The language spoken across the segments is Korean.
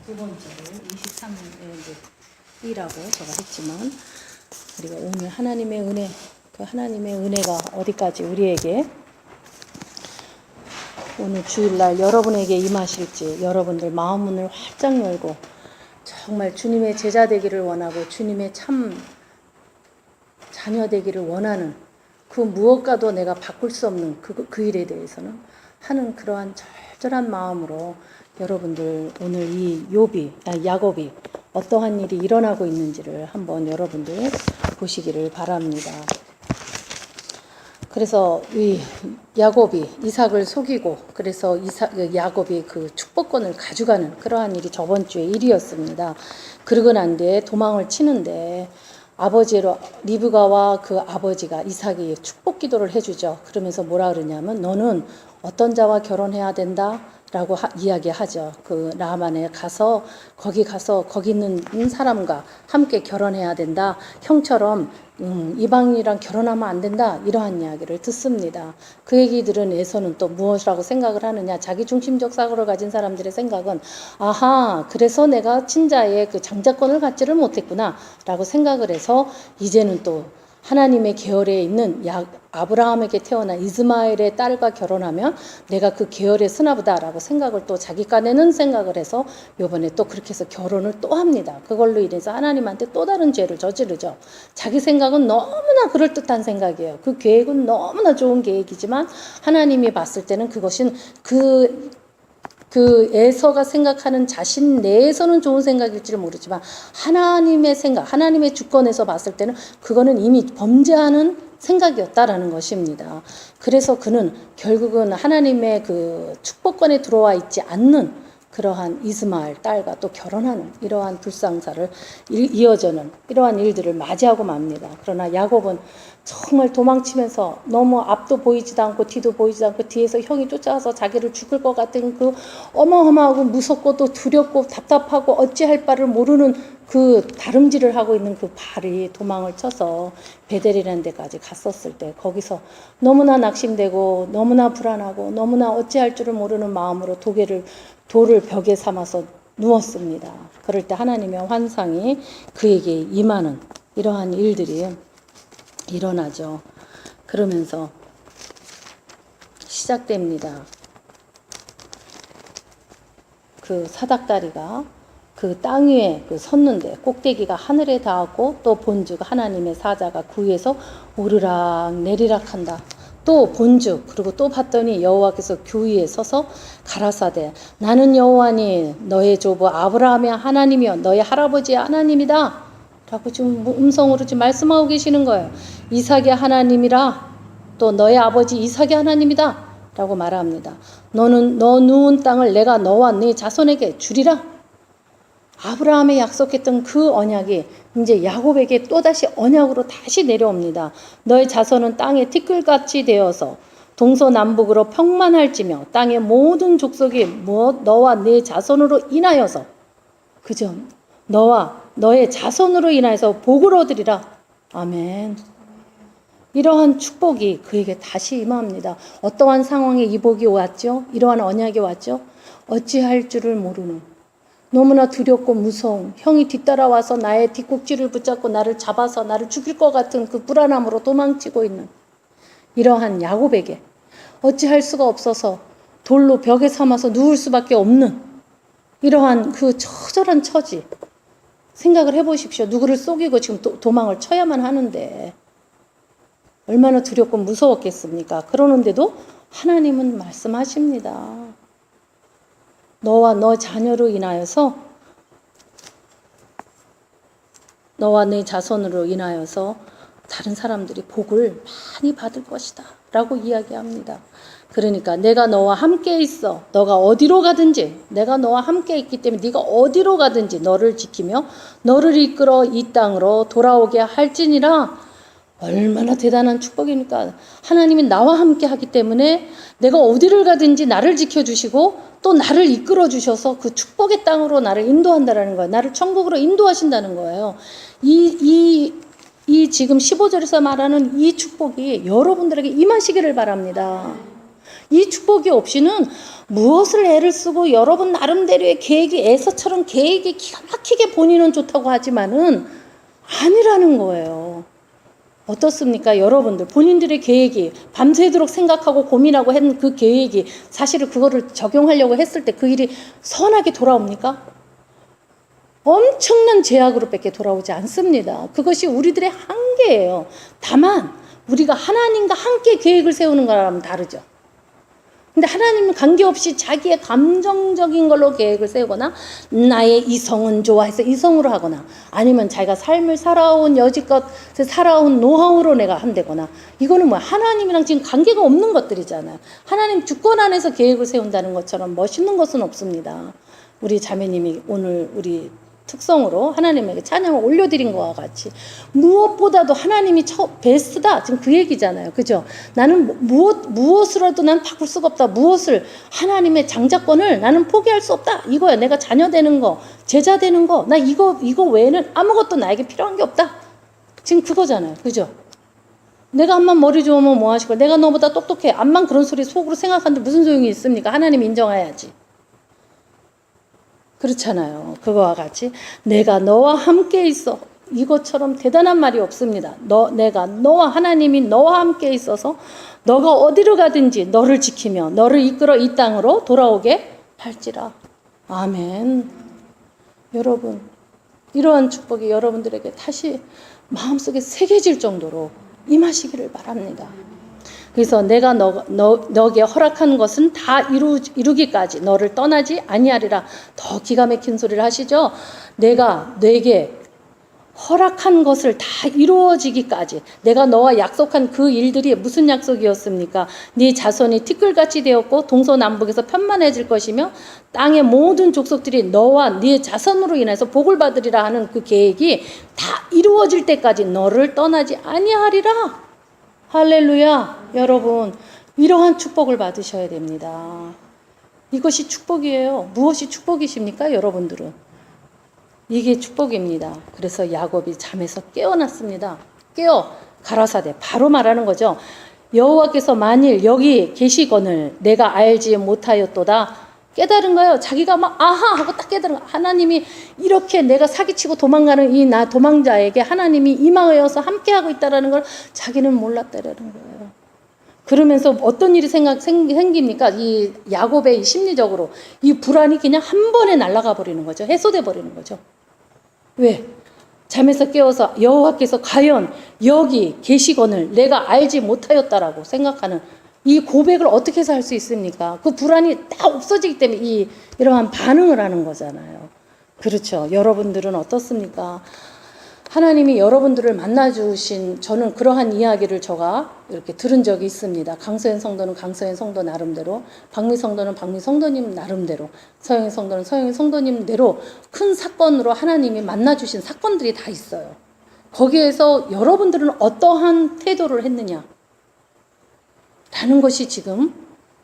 두 번째로 23일에 이제 띠라고 제가 했지만, 우리가 오늘 하나님의 은혜, 그 하나님의 은혜가 어디까지 우리에게 오늘 주일날 여러분에게 임하실지, 여러분들 마음문을 활짝 열고 정말 주님의 제자 되기를 원하고 주님의 참 자녀 되기를 원하는 그 무엇과도 내가 바꿀 수 없는 그 일에 대해서는 하는 그러한 절절한 마음으로 여러분들 오늘 이 야곱이 어떠한 일이 일어나고 있는지를 한번 여러분들 보시기를 바랍니다. 그래서 이 야곱이 이삭을 속이고, 그래서 야곱이 그 축복권을 가져가는 그러한 일이 저번 주에 일이었습니다. 그러고 난 뒤에 도망을 치는데 아버지로 리브가와 그 아버지가 이삭이 축복 기도를 해주죠. 그러면서 뭐라 그러냐면 너는 어떤 자와 결혼해야 된다 라고 이야기하죠. 그 라만에 가서 거기 있는 사람과 함께 결혼해야 된다. 형처럼 이방인이랑 결혼하면 안 된다. 이러한 이야기를 듣습니다. 그 얘기 들은 에서는 또 무엇이라고 생각을 하느냐. 자기중심적 사고를 가진 사람들의 생각은 아하, 그래서 내가 친자의 그 장자권을 갖지를 못했구나 라고 생각을 해서 이제는 또 하나님의 계열에 있는 아브라함에게 태어난 이스마엘의 딸과 결혼하면 내가 그 계열의 쓰나보다라고 생각을 또 자기 깐에는 생각을 해서 요번에 또 그렇게 해서 결혼을 또 합니다. 그걸로 인해서 하나님한테 또 다른 죄를 저지르죠. 자기 생각은 너무나 그럴듯한 생각이에요. 그 계획은 너무나 좋은 계획이지만 하나님이 봤을 때는 그것은 그 에서가 생각하는 자신 내에서는 좋은 생각일지를 모르지만 하나님의 생각, 하나님의 주권에서 봤을 때는 그거는 이미 범죄하는 생각이었다라는 것입니다. 그래서 그는 결국은 하나님의 그 축복권에 들어와 있지 않는 그러한 이스마엘 딸과 또 결혼하는 이러한 불상사를 이어지는 이러한 일들을 맞이하고 맙니다. 그러나 야곱은 정말 도망치면서 너무 앞도 보이지도 않고 뒤도 보이지도 않고 뒤에서 형이 쫓아와서 자기를 죽을 것 같은 그 어마어마하고 무섭고 또 두렵고 답답하고 어찌할 바를 모르는 그 다름질을 하고 있는 그 발이 도망을 쳐서 베델이라는 데까지 갔었을 때 거기서 너무나 낙심되고 너무나 불안하고 너무나 어찌할 줄을 모르는 마음으로 돌을 벽에 삼아서 누웠습니다. 그럴 때 하나님의 환상이 그에게 임하는 이러한 일들이 일어나죠. 그러면서 시작됩니다. 그 사닥다리가 그 땅 위에 섰는데 꼭대기가 하늘에 닿았고 또 본즉 하나님의 사자가 그 위에서 오르락 내리락 한다. 또 본즉 그리고 또 봤더니 여호와께서 그 위에 서서 가라사대 나는 여호와니 너의 조부 아브라함의 하나님이여 너의 할아버지의 하나님이다 라고 지금 음성으로 지금 말씀하고 계시는 거예요. 이삭의 하나님이라 또 너의 아버지 이삭의 하나님이다 라고 말합니다. 너는 너 누운 땅을 내가 너와 네 자손에게 주리라. 아브라함에 약속했던 그 언약이 이제 야곱에게 또다시 언약으로 다시 내려옵니다. 너의 자손은 땅의 티끌같이 되어서 동서남북으로 평만할지며 땅의 모든 족속이 너와 네 자손으로 인하여서 그죠? 너와 너의 자손으로 인하여서 복을 얻으리라. 아멘. 이러한 축복이 그에게 다시 임합니다. 어떠한 상황에 이 복이 왔죠? 이러한 언약이 왔죠? 어찌할 줄을 모르는 너무나 두렵고 무서운 형이 뒤따라와서 나의 뒷꼭지를 붙잡고 나를 잡아서 나를 죽일 것 같은 그 불안함으로 도망치고 있는 이러한 야곱에게 어찌할 수가 없어서 돌로 벽에 삼아서 누울 수밖에 없는 이러한 그 처절한 처지 생각을 해보십시오. 누구를 속이고 지금 도망을 쳐야만 하는데 얼마나 두렵고 무서웠겠습니까? 그러는데도 하나님은 말씀하십니다. 너와 너 자녀로 인하여서 너와 네 자손으로 인하여서 다른 사람들이 복을 많이 받을 것이다 라고 이야기합니다. 그러니까 내가 너와 함께 있어. 너가 어디로 가든지 내가 너와 함께 있기 때문에 네가 어디로 가든지 너를 지키며 너를 이끌어 이 땅으로 돌아오게 할지니라. 얼마나 대단한 축복입니까? 하나님이 나와 함께 하기 때문에 내가 어디를 가든지 나를 지켜주시고 또 나를 이끌어 주셔서 그 축복의 땅으로 나를 인도한다는 거예요. 나를 천국으로 인도하신다는 거예요. 이 지금 15절에서 말하는 이 축복이 여러분들에게 임하시기를 바랍니다. 이 축복이 없이는 무엇을 애를 쓰고 여러분 나름대로의 계획이 에서처럼 계획이 기가 막히게 본인은 좋다고 하지만은 아니라는 거예요. 어떻습니까? 여러분들 본인들의 계획이 밤새도록 생각하고 고민하고 했는 그 계획이 사실은 그거를 적용하려고 했을 때 그 일이 선하게 돌아옵니까? 엄청난 제약으로 밖에 돌아오지 않습니다. 그것이 우리들의 한계예요. 다만 우리가 하나님과 함께 계획을 세우는 거랑은 다르죠. 근데 하나님은 관계없이 자기의 감정적인 걸로 계획을 세우거나 나의 이성은 좋아해서 이성으로 하거나 아니면 자기가 삶을 살아온 여지껏 살아온 노하우로 내가 한다거나 이거는 뭐 하나님이랑 지금 관계가 없는 것들이잖아요. 하나님 주권 안에서 계획을 세운다는 것처럼 멋있는 것은 없습니다. 우리 자매님이 오늘 우리 특성으로 하나님에게 찬양을 올려드린 것과 같이 무엇보다도 하나님이 베스트다. 지금 그 얘기잖아요. 그죠? 나는 무엇으로도 난 바꿀 수가 없다. 무엇을 하나님의 장자권을 나는 포기할 수 없다. 이거야. 내가 자녀 되는 거, 제자 되는 거. 나 이거 외에는 아무것도 나에게 필요한 게 없다. 지금 그거잖아요. 그죠? 내가 암만 머리 좋으면 뭐 하시고 내가 너보다 똑똑해. 암만 그런 소리 속으로 생각하는데 무슨 소용이 있습니까? 하나님 인정해야지. 그렇잖아요. 그거와 같이 내가 너와 함께 있어. 이것처럼 대단한 말이 없습니다. 내가 너와 하나님이 너와 함께 있어서 너가 어디로 가든지 너를 지키며 너를 이끌어 이 땅으로 돌아오게 할지라. 아멘. 여러분, 이러한 축복이 여러분들에게 다시 마음속에 새겨질 정도로 임하시기를 바랍니다. 그래서 내가 너에게 허락한 것은 다 이루기까지 너를 떠나지 아니하리라. 더 기가 막힌 소리를 하시죠. 내가 너에게 허락한 것을 다 이루어지기까지 내가 너와 약속한 그 일들이 무슨 약속이었습니까? 네 자손이 티끌같이 되었고 동서남북에서 편만해질 것이며 땅의 모든 족속들이 너와 네 자손으로 인해서 복을 받으리라 하는 그 계획이 다 이루어질 때까지 너를 떠나지 아니하리라. 할렐루야. 여러분, 이러한 축복을 받으셔야 됩니다. 이것이 축복이에요. 무엇이 축복이십니까? 여러분들은 이게 축복입니다. 그래서 야곱이 잠에서 깨어났습니다. 깨어 가라사대 바로 말하는 거죠. 여호와께서 만일 여기 계시거늘 내가 알지 못하였도다. 깨달은 거예요. 자기가 막 아하 하고 딱 깨달은 거예요. 하나님이 이렇게 내가 사기치고 도망가는 이 나 도망자에게 하나님이 임하여서 함께하고 있다는 걸 자기는 몰랐다라는 거예요. 그러면서 어떤 일이 생깁니까? 이 야곱의 심리적으로 이 불안이 그냥 한 번에 날아가 버리는 거죠. 해소돼 버리는 거죠. 왜? 잠에서 깨어서 여호와께서 과연 여기 계시거늘 내가 알지 못하였다라고 생각하는 이 고백을 어떻게 해서 할 수 있습니까? 그 불안이 딱 없어지기 때문에 이러한 반응을 하는 거잖아요. 그렇죠. 여러분들은 어떻습니까? 하나님이 여러분들을 만나주신 저는 그러한 이야기를 제가 이렇게 들은 적이 있습니다. 강서현 성도는 강서현 성도 나름대로, 박미 성도는 박미 성도님 나름대로, 서영희 성도는 서영희 성도님대로 큰 사건으로 하나님이 만나주신 사건들이 다 있어요. 거기에서 여러분들은 어떠한 태도를 했느냐? 라는 것이 지금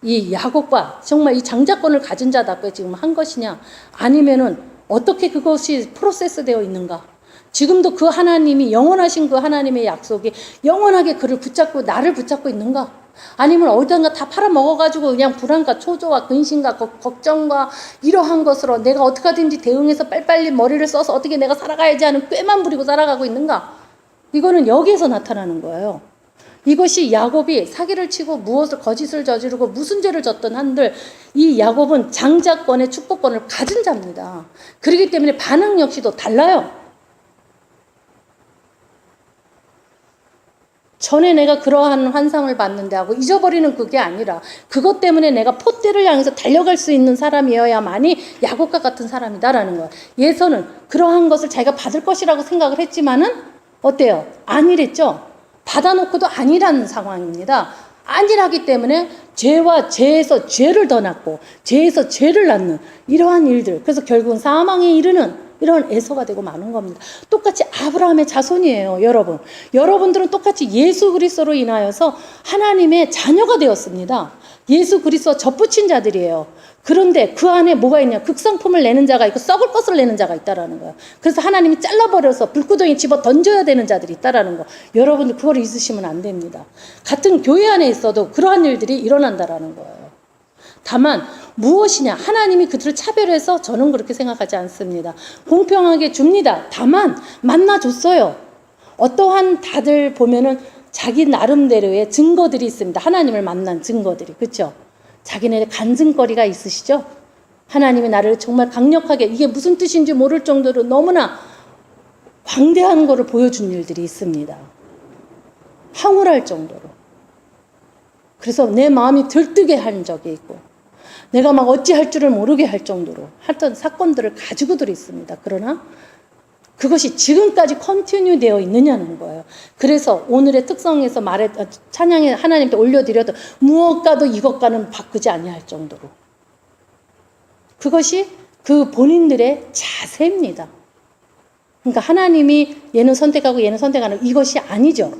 이 야곱과 정말 이 장자권을 가진 자답게 지금 한 것이냐? 아니면은 어떻게 그것이 프로세스 되어 있는가? 지금도 그 하나님이 영원하신 그 하나님의 약속이 영원하게 그를 붙잡고 나를 붙잡고 있는가? 아니면 어디선가 다 팔아먹어가지고 그냥 불안과 초조와 근심과 걱정과 이러한 것으로 내가 어떻게 하든지 대응해서 빨리빨리 머리를 써서 어떻게 내가 살아가야지 하는 꾀만 부리고 살아가고 있는가? 이거는 여기에서 나타나는 거예요. 이것이 야곱이 사기를 치고 무엇을 거짓을 저지르고 무슨 죄를 졌던 한들 이 야곱은 장자권의 축복권을 가진 자입니다. 그렇기 때문에 반응 역시도 달라요. 전에 내가 그러한 환상을 봤는데 하고 잊어버리는 그게 아니라 그것 때문에 내가 포대를 향해서 달려갈 수 있는 사람이어야만이 야곱과 같은 사람이다라는 거야. 예서는 그러한 것을 자기가 받을 것이라고 생각을 했지만은 어때요? 아니랬죠. 받아놓고도 아니라는 상황입니다. 아니라기 때문에 죄와 죄에서 죄를 더 낳고 죄에서 죄를 낳는 이러한 일들, 그래서 결국은 사망에 이르는 이런 애서가 되고 마는 겁니다. 똑같이 아브라함의 자손이에요. 여러분들은 똑같이 예수 그리스도로 인하여서 하나님의 자녀가 되었습니다. 예수 그리스도 접붙인 자들이에요. 그런데 그 안에 뭐가 있냐? 극성품을 내는 자가 있고 썩을 것을 내는 자가 있다라는 거예요. 그래서 하나님이 잘라버려서 불구덩이 집어 던져야 되는 자들이 있다라는 거. 여러분들 그걸 잊으시면 안 됩니다. 같은 교회 안에 있어도 그러한 일들이 일어난다라는 거예요. 다만 무엇이냐? 하나님이 그들을 차별해서 저는 그렇게 생각하지 않습니다. 공평하게 줍니다. 다만 만나줬어요. 어떠한 다들 보면은 자기 나름대로의 증거들이 있습니다. 하나님을 만난 증거들이. 그렇죠? 자기네 간증거리가 있으시죠? 하나님이 나를 정말 강력하게 이게 무슨 뜻인지 모를 정도로 너무나 광대한 거를 보여준 일들이 있습니다. 황홀할 정도로. 그래서 내 마음이 들뜨게 한 적이 있고 내가 막 어찌할 줄을 모르게 할 정도로 했던 사건들을 가지고들 있습니다. 그러나 그것이 지금까지 컨티뉴 되어 있느냐는 거예요. 그래서 오늘의 특성에서 찬양에 하나님께 올려드려도 무엇과도 이것과는 바꾸지 아니할 정도로. 그것이 그 본인들의 자세입니다. 그러니까 하나님이 얘는 선택하고 얘는 선택하는 이것이 아니죠.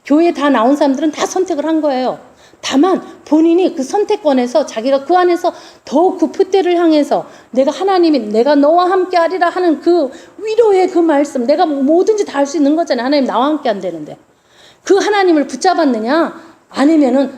교회에 다 나온 사람들은 다 선택을 한 거예요. 다만 본인이 그 선택권에서 자기가 그 안에서 더욱 그 풋대를 향해서 내가 하나님이 내가 너와 함께 하리라 하는 그 위로의 그 말씀 내가 뭐든지 다 할 수 있는 거잖아요. 하나님 나와 함께 한다는데 그 하나님을 붙잡았느냐 아니면은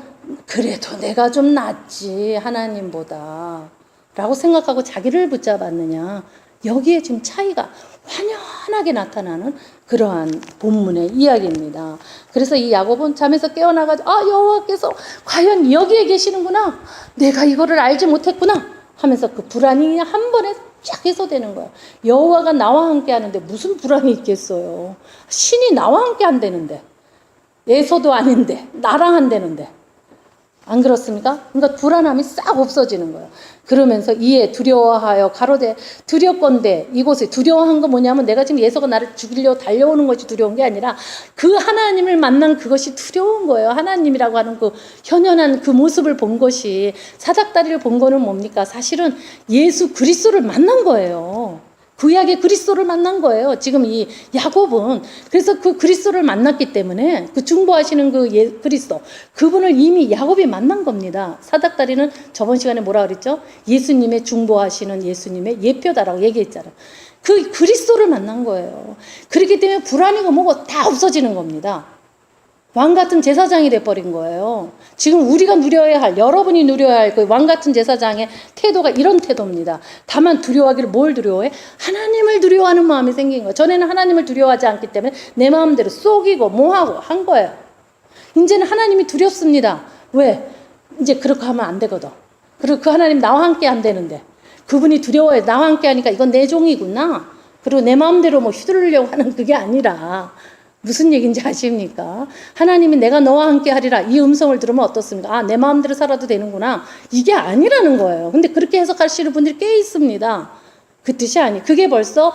그래도 내가 좀 낫지 하나님보다 라고 생각하고 자기를 붙잡았느냐 여기에 지금 차이가 환연하게 나타나는 그러한 본문의 이야기입니다. 그래서 이 야곱은 잠에서 깨어나가지고 여호와께서 과연 여기에 계시는구나. 내가 이거를 알지 못했구나 하면서 그 불안이 한 번에 쫙 해소되는 거야. 여호와가 나와 함께 하는데 무슨 불안이 있겠어요. 신이 나와 함께 한다는데 예서도 아닌데 나랑 한다는데 안 그렇습니까? 그러니까 불안함이 싹 없어지는 거예요. 그러면서 이에 두려워하여 가로되 두렵건대 이곳에 두려워한 건 뭐냐면 내가 지금 예서가 나를 죽이려 달려오는 것이 두려운 게 아니라 그 하나님을 만난 그것이 두려운 거예요. 하나님이라고 하는 그 현현한 그 모습을 본 것이 사닥다리를 본 거는 뭡니까? 사실은 예수 그리스도를 만난 거예요. 구약의 그리스도를 만난 거예요. 지금 이 야곱은 그래서 그 그리스도를 만났기 때문에 그 중보하시는 그 그리스도 그분을 이미 야곱이 만난 겁니다. 사닥다리는 저번 시간에 뭐라 그랬죠? 예수님의 중보하시는 예수님의 예표다라고 얘기했잖아요. 그 그리스도를 만난 거예요. 그렇기 때문에 불안이고 뭐고 다 없어지는 겁니다. 왕 같은 제사장이 돼버린 거예요. 지금 우리가 누려야 할, 여러분이 누려야 할 그 왕 같은 제사장의 태도가 이런 태도입니다. 다만 두려워하기를 뭘 두려워해? 하나님을 두려워하는 마음이 생긴 거예요. 전에는 하나님을 두려워하지 않기 때문에 내 마음대로 쏘기고 뭐하고 한 거예요. 이제는 하나님이 두렵습니다. 왜? 이제 그렇게 하면 안 되거든. 그리고 그 하나님 나와 함께 안 되는데 그분이 두려워해. 나와 함께 하니까 이건 내 종이구나. 그리고 내 마음대로 뭐 휘두르려고 하는 그게 아니라 무슨 얘기인지 아십니까? 하나님이 내가 너와 함께 하리라 이 음성을 들으면 어떻습니까? 내 마음대로 살아도 되는구나. 이게 아니라는 거예요. 근데 그렇게 해석하시는 분들이 꽤 있습니다. 그 뜻이 아니. 그게 벌써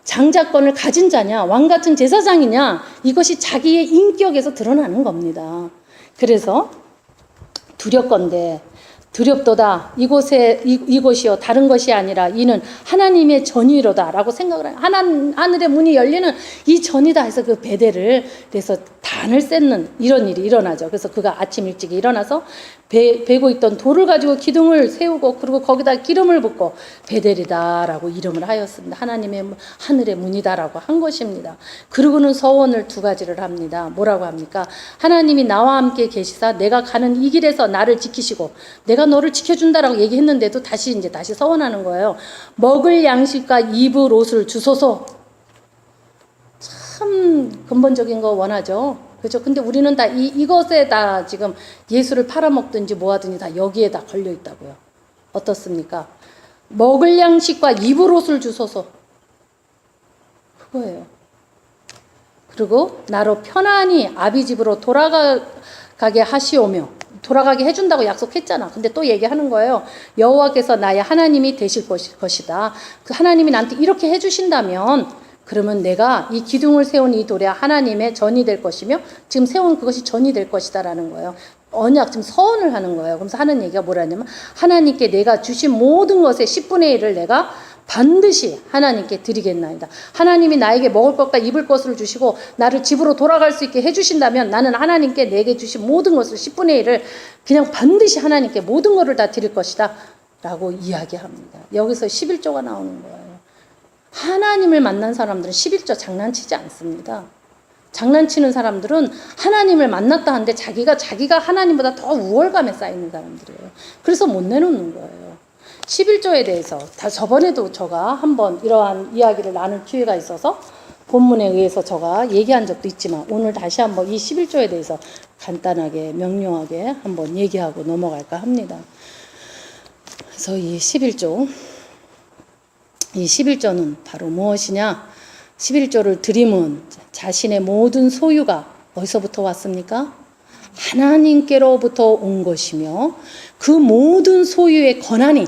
장자권을 가진 자냐, 왕 같은 제사장이냐, 이것이 자기의 인격에서 드러나는 겁니다. 그래서 두렵건대 두렵도다. 이곳이요 다른 것이 아니라 이는 하나님의 전이로다라고 생각을 해요. 하늘의 문이 열리는 이 전이다 해서 그 베델을 그래서 단을 쌓는 이런 일이 일어나죠. 그래서 그가 아침 일찍 일어나서 베고 있던 돌을 가지고 기둥을 세우고 그리고 거기다 기름을 붓고 베델이다라고 이름을 하였습니다. 하나님의 하늘의 문이다라고 한 것입니다. 그리고는 서원을 두 가지를 합니다. 뭐라고 합니까? 하나님이 나와 함께 계시사 내가 가는 이 길에서 나를 지키시고 내가 너를 지켜준다라고 얘기했는데도 다시 서원하는 거예요. 먹을 양식과 입을 옷을 주소서. 참 근본적인 거 원하죠. 그렇죠. 근데 우리는 다 이것에 다 지금 예수를 팔아먹든지 뭐하든지 다 여기에 다 걸려 있다고요. 어떻습니까? 먹을 양식과 입을 옷을 주소서. 그거예요. 그리고 나로 편안히 아비 집으로 돌아가게 하시오며 돌아가게 해준다고 약속했잖아. 근데 또 얘기하는 거예요. 여호와께서 나의 하나님이 되실 것이다. 그 하나님이 나한테 이렇게 해주신다면 그러면 내가 이 기둥을 세운 이 돌이 하나님의 전이 될 것이며 지금 세운 그것이 전이 될 것이다라는 거예요. 언약 지금 서원을 하는 거예요. 그래서 하는 얘기가 뭐라냐면 하나님께 내가 주신 모든 것의 10분의 1을 내가 반드시 하나님께 드리겠나이다. 하나님이 나에게 먹을 것과 입을 것을 주시고 나를 집으로 돌아갈 수 있게 해주신다면 나는 하나님께 내게 주신 모든 것을 10분의 1을 그냥 반드시 하나님께 모든 것을 다 드릴 것이다. 라고 이야기합니다. 여기서 11조가 나오는 거예요. 하나님을 만난 사람들은 11조 장난치지 않습니다. 장난치는 사람들은 하나님을 만났다 하는데 자기가 하나님보다 더 우월감에 쌓이는 사람들이에요. 그래서 못 내놓는 거예요. 11조에 대해서 저번에도 제가 한번 이러한 이야기를 나눌 기회가 있어서 본문에 의해서 제가 얘기한 적도 있지만 오늘 다시 한번 이 11조에 대해서 간단하게 명료하게 한번 얘기하고 넘어갈까 합니다. 그래서 이 11조는 바로 무엇이냐? 11조를 드림은 자신의 모든 소유가 어디서부터 왔습니까? 하나님께로부터 온 것이며 그 모든 소유의 권한이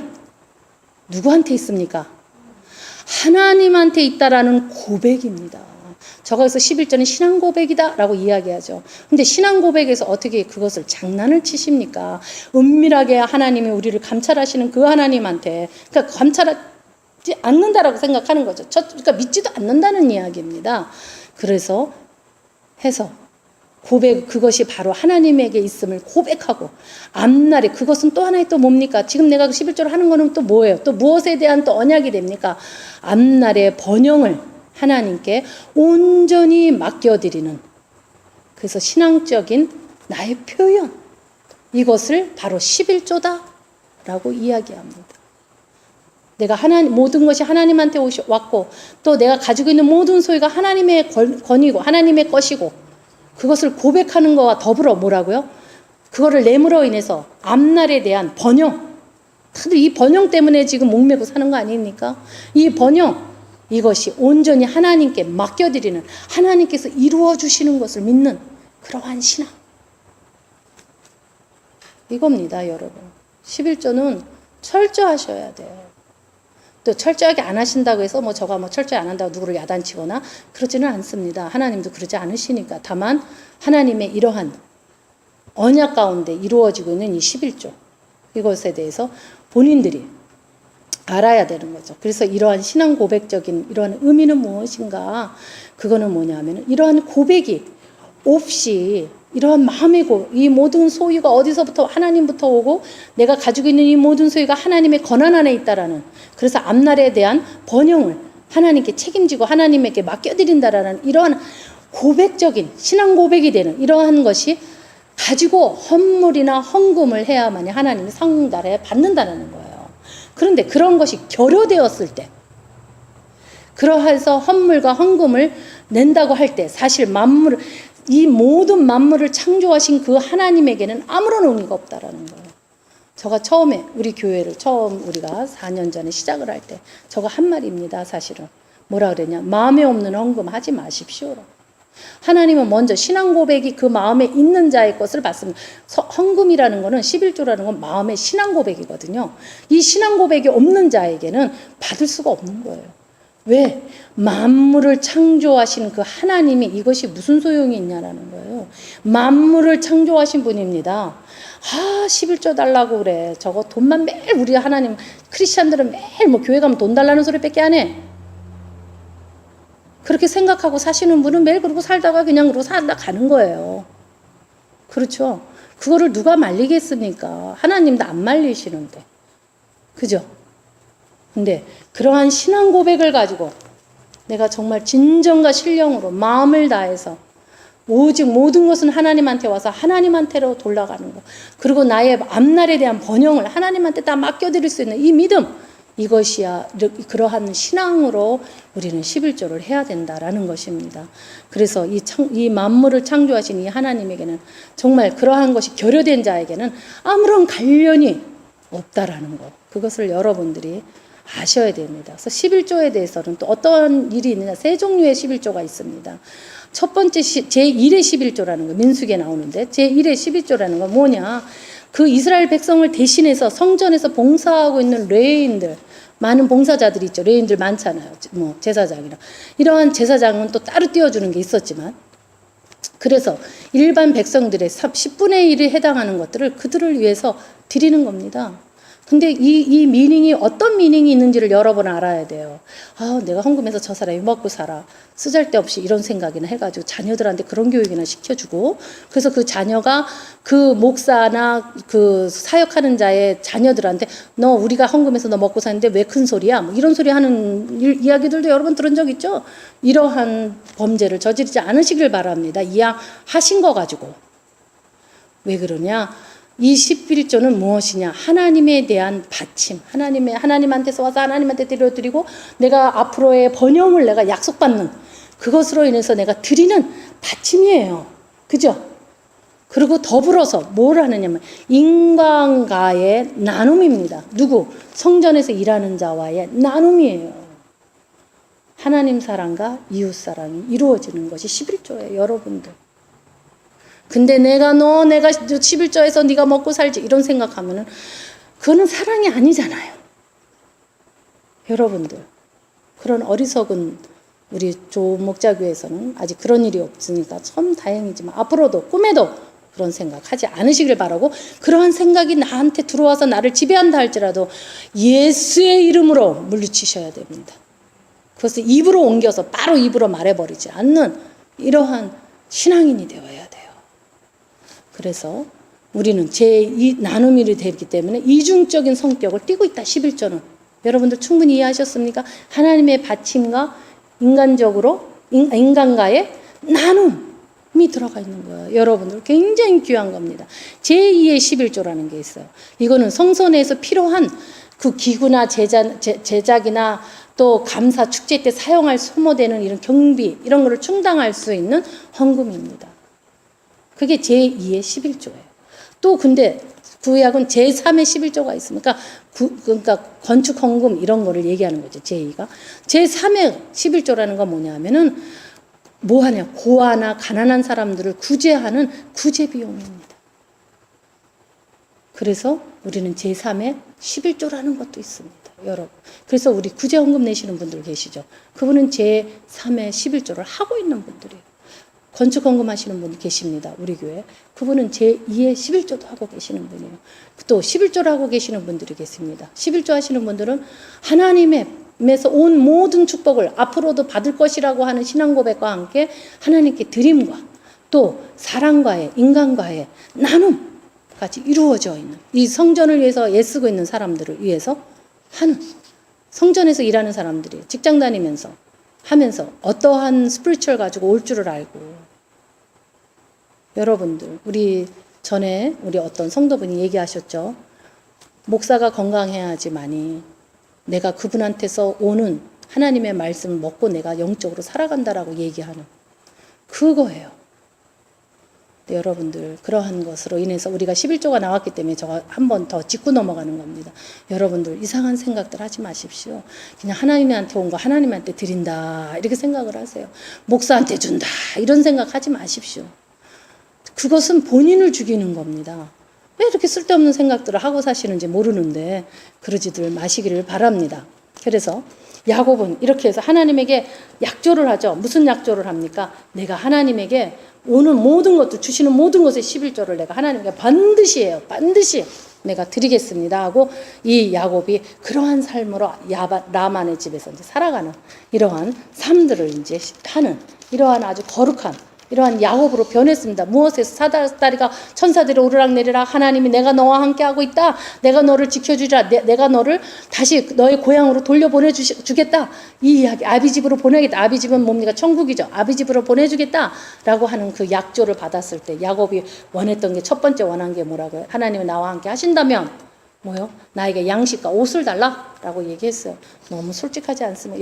누구한테 있습니까? 하나님한테 있다라는 고백입니다. 저거에서 11조는 신앙 고백이다 라고 이야기하죠. 근데 신앙 고백에서 어떻게 그것을 장난을 치십니까? 은밀하게 하나님이 우리를 감찰하시는 그 하나님한테, 그러니까 감찰하지 않는다라고 생각하는 거죠. 그러니까 믿지도 않는다는 이야기입니다. 그래서 해서 그것이 바로 하나님에게 있음을 고백하고 앞날에 그것은 또 하나의 또 뭡니까? 지금 내가 11조를 하는 거는 또 뭐예요? 또 무엇에 대한 또 언약이 됩니까? 앞날의 번영을 하나님께 온전히 맡겨드리는, 그래서 신앙적인 나의 표현, 이것을 바로 11조다라고 이야기합니다. 내가 모든 것이 하나님한테 왔고 또 내가 가지고 있는 모든 소유가 하나님의 권위고 하나님의 것이고 그것을 고백하는 것과 더불어 뭐라고요? 그거를 내므로 인해서 앞날에 대한 번영, 다들 이 번영 때문에 지금 목매고 사는 거 아닙니까? 이 번영, 이것이 온전히 하나님께 맡겨드리는, 하나님께서 이루어 주시는 것을 믿는 그러한 신앙, 이겁니다. 여러분, 11조는 철저하셔야 돼요. 또 철저하게 안 하신다고 해서 저가 철저히 안 한다고 누구를 야단치거나 그러지는 않습니다. 하나님도 그러지 않으시니까. 다만 하나님의 이러한 언약 가운데 이루어지고 있는 이 11조, 이것에 대해서 본인들이 알아야 되는 거죠. 그래서 이러한 신앙 고백적인 이러한 의미는 무엇인가? 그거는 뭐냐면 이러한 고백이 없이 이러한 마음의 이 모든 소유가 어디서부터 하나님부터 오고 내가 가지고 있는 이 모든 소유가 하나님의 권한 안에 있다라는, 그래서 앞날에 대한 번영을 하나님께 책임지고 하나님에게 맡겨드린다라는 이러한 고백적인 신앙 고백이 되는 이러한 것이 가지고 헌물이나 헌금을 해야만이 하나님이 상달에 받는다는 거예요. 그런데 그런 것이 결여되었을 때, 그러해서 헌물과 헌금을 낸다고 할 때 사실 이 모든 만물을 창조하신 그 하나님에게는 아무런 의미가 없다라는 거예요. 제가 처음에 우리 교회를 우리가 4년 전에 시작을 할 때 저가 한 말입니다. 사실은 뭐라 그랬냐? 마음에 없는 헌금 하지 마십시오. 하나님은 먼저 신앙 고백이 그 마음에 있는 자의 것을 받습니다. 헌금이라는 거는 11조라는 건 마음의 신앙 고백이거든요. 이 신앙 고백이 없는 자에게는 받을 수가 없는 거예요. 왜? 만물을 창조하신 그 하나님이 이것이 무슨 소용이 있냐라는 거예요. 만물을 창조하신 분입니다. 11조 달라고 그래. 저거 돈만 매일 우리 하나님, 크리스찬들은 매일 교회 가면 돈 달라는 소리밖에 안 해. 그렇게 생각하고 사시는 분은 매일 그러고 살다가 그냥 그러고 살다 가는 거예요. 그렇죠? 그거를 누가 말리겠습니까? 하나님도 안 말리시는데. 그죠? 근데 그러한 신앙 고백을 가지고 내가 정말 진정과 신령으로 마음을 다해서 오직 모든 것은 하나님한테 와서 하나님한테로 돌아가는 거, 그리고 나의 앞날에 대한 번영을 하나님한테 다 맡겨드릴 수 있는 이 믿음, 이것이야 그러한 신앙으로 우리는 11조를 해야 된다라는 것입니다. 그래서 이 만물을 창조하신 이 하나님에게는 정말 그러한 것이 결여된 자에게는 아무런 관련이 없다라는 것, 그것을 여러분들이 아셔야 됩니다. 그래서 11조에 대해서는 또 어떤 일이 있느냐, 세 종류의 11조가 있습니다. 첫 번째 제1의 11조라는 거, 민수기에 나오는데 제1의 11조라는 건 뭐냐, 그 이스라엘 백성을 대신해서 성전에서 봉사하고 있는 레위인들, 많은 봉사자들이 있죠. 레위인들 많잖아요. 제사장이나 이러한 제사장은 또 따로 띄워주는 게 있었지만, 그래서 일반 백성들의 10분의 1에 해당하는 것들을 그들을 위해서 드리는 겁니다. 근데 이 미닝이 어떤 미닝이 있는지를 여러분 알아야 돼요. 아, 내가 헌금해서 저 사람이 먹고 살아. 쓰잘데없이 이런 생각이나 해가지고 자녀들한테 그런 교육이나 시켜주고, 그래서 그 자녀가 그 목사나 그 사역하는 자의 자녀들한테 너 우리가 헌금해서 너 먹고 사는데 왜 큰 소리야? 뭐 이런 소리 하는 이야기들도 여러분 들은 적 있죠? 이러한 범죄를 저지르지 않으시길 바랍니다. 이해하신 거 가지고. 왜 그러냐? 이 11조는 무엇이냐? 하나님에 대한 바침. 하나님한테서 와서 하나님한테 드려드리고 내가 앞으로의 번영을 내가 약속받는 그것으로 인해서 내가 드리는 바침이에요. 그죠? 그리고 더불어서 뭘 하느냐면 인간과의 나눔입니다. 누구? 성전에서 일하는 자와의 나눔이에요. 하나님 사랑과 이웃 사랑이 이루어지는 것이 11조예요. 여러분들. 근데 내가 11조에서 네가 먹고 살지 이런 생각하면은 그거는 사랑이 아니잖아요. 여러분들. 그런 어리석은 우리 조목자교에서는 아직 그런 일이 없으니까 참 다행이지만 앞으로도 꿈에도 그런 생각하지 않으시길 바라고, 그러한 생각이 나한테 들어와서 나를 지배한다 할지라도 예수의 이름으로 물리치셔야 됩니다. 그것을 입으로 옮겨서 바로 입으로 말해버리지 않는 이러한 신앙인이 되어야 돼요. 그래서 우리는 이 나눔이 되기 때문에 이중적인 성격을 띠고 있다. 11조는. 여러분들 충분히 이해하셨습니까? 하나님의 받침과 인간과의 나눔이 들어가 있는 거예요. 여러분들 굉장히 귀한 겁니다. 제2의 11조라는 게 있어요. 이거는 성소 내에서 필요한 그 기구나 제작이나 또 감사 축제 때 사용할 소모되는 이런 경비 이런 거를 충당할 수 있는 헌금입니다. 그게 제2의 11조예요. 또 근데 구약은 제3의 11조가 있습니까? 그러니까 건축 헌금 이런 거를 얘기하는 거죠. 제2가. 제3의 11조라는 건 뭐냐면은 뭐 하냐? 고아나 가난한 사람들을 구제하는 구제 비용입니다. 그래서 우리는 제3의 11조라는 것도 있습니다. 여러분. 그래서 우리 구제 헌금 내시는 분들 계시죠? 그분은 제3의 11조를 하고 있는 분들이에요. 건축 헌금하시는 분 계십니다. 우리 교회. 그분은 제2의 11조도 하고 계시는 분이에요. 또 11조를 하고 계시는 분들이 계십니다. 11조 하시는 분들은 하나님에서 온 모든 축복을 앞으로도 받을 것이라고 하는 신앙 고백과 함께 하나님께 드림과 또 사랑과의 인간과의 나눔까지 이루어져 있는 이 성전을 위해서 애쓰고 있는 사람들을 위해서 하는, 성전에서 일하는 사람들이 직장 다니면서 하면서 어떠한 스피리추얼 가지고 올 줄을 알고, 여러분들 우리 전에 우리 어떤 성도분이 얘기하셨죠. 목사가 건강해야지만이 내가 그분한테서 오는 하나님의 말씀을 먹고 내가 영적으로 살아간다라고 얘기하는 그거예요. 네, 여러분들 그러한 것으로 인해서 우리가 11조가 나왔기 때문에 저가 한 번 더 짚고 넘어가는 겁니다. 여러분들 이상한 생각들 하지 마십시오. 그냥 하나님한테 온 거 하나님한테 드린다 이렇게 생각을 하세요. 목사한테 준다 이런 생각 하지 마십시오. 그것은 본인을 죽이는 겁니다. 왜 이렇게 쓸데없는 생각들을 하고 사시는지 모르는데 그러지들 마시기를 바랍니다. 그래서 야곱은 이렇게 해서 하나님에게 약조를 하죠. 무슨 약조를 합니까? 내가 하나님에게 오는 모든 것도 주시는 모든 것의 11조를 내가 하나님께 반드시 해요. 반드시 내가 드리겠습니다 하고 이 야곱이 그러한 삶으로 라만의 집에서 이제 살아가는 이러한 삶들을 이제 하는 이러한 아주 거룩한 이러한 야곱으로 변했습니다. 무엇에서 사다리가 천사들이 오르락내리락 하나님이 내가 너와 함께하고 있다. 내가 너를 지켜주리라. 내가 너를 다시 너의 고향으로 돌려보내주겠다. 이 이야기 아비 집으로 보내겠다. 아비 집은 뭡니까? 천국이죠. 아비 집으로 보내주겠다 라고 하는 그 약조를 받았을 때 야곱이 원했던 게 첫 번째 원한 게 뭐라고요? 하나님이 나와 함께 하신다면 뭐요? 나에게 양식과 옷을 달라 라고 얘기했어요. 너무 솔직하지 않습니까?